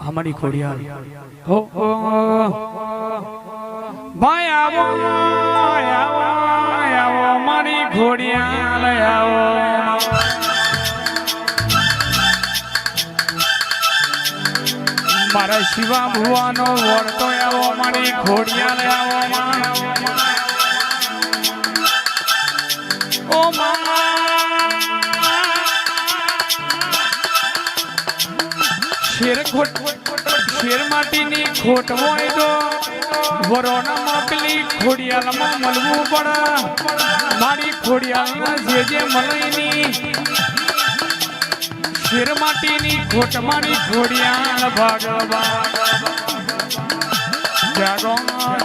हमारी खोड़ियाल हो भाई आवो आवो आवो हमारी खोड़ियाल आवो मारा शिवा भुवानो वर्तो आवो हमारी खोड़ियाल आवो ओ शेर माटी नी खोट होय तो वरोना में पेली खोड़ियाल में मलवू पड़ा मारी खोड़ियाल में जे मलईनी शेर माटी नी खोट मारी खोड़ियाल भगवान जागो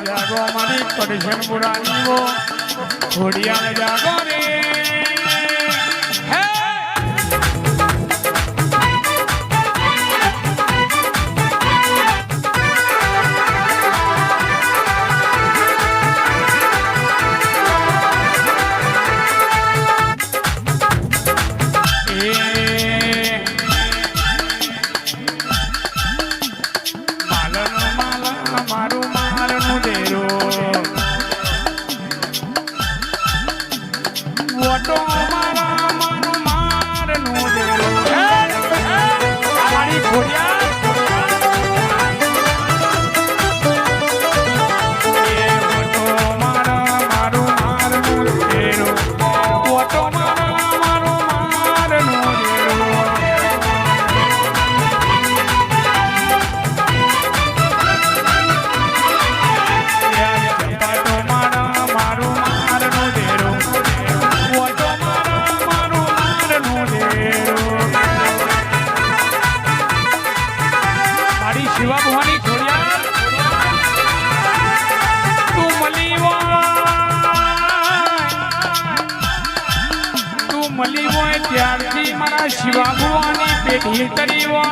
जागो मारी परेशान बुरानी वो खोड़ियाल जागो रे शिवा भवानी खोड़ियाल तू मली वो त्यारथी मारा शिवा भवानी पेटी तरी वो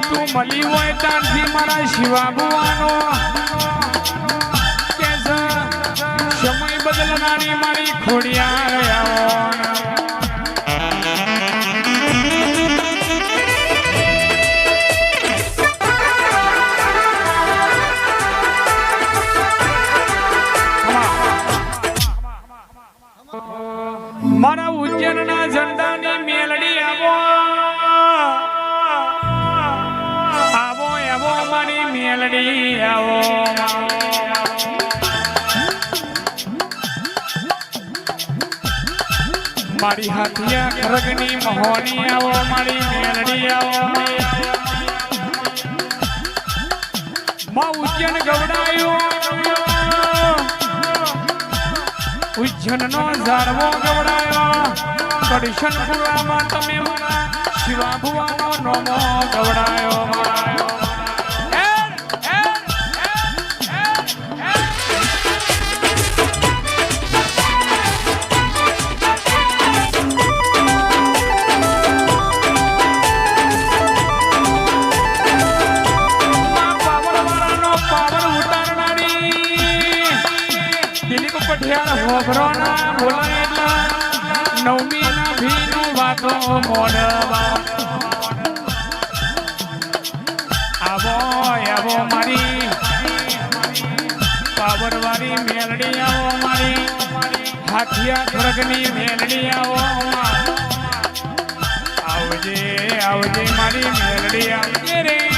तू मली वो त्यारथी मारा शिवा भवानो कैसा समय बदलनारी मारी खोड़ियाल मारा उज्जैन ना झंडा नी मेलडी आवो आवो आवो मारी मेलडी आवो मारी हाथिया खरगनी महोनी आवो मारी मेलडी आवो मां उज्जैन गवडायो उज्जैन नो झारवो गवडायो कडिशनपुरा में तमे मारा शिवा भुवानो नोमो गवडायो मारायो नवमी ना भीनु वातो मोडवा आवो आवो मारी पावरवारी मेलडी आवो मारी हाथिया खरगनी मेलडी आवो आवजे आवजे मारी मेलडी आवजे रे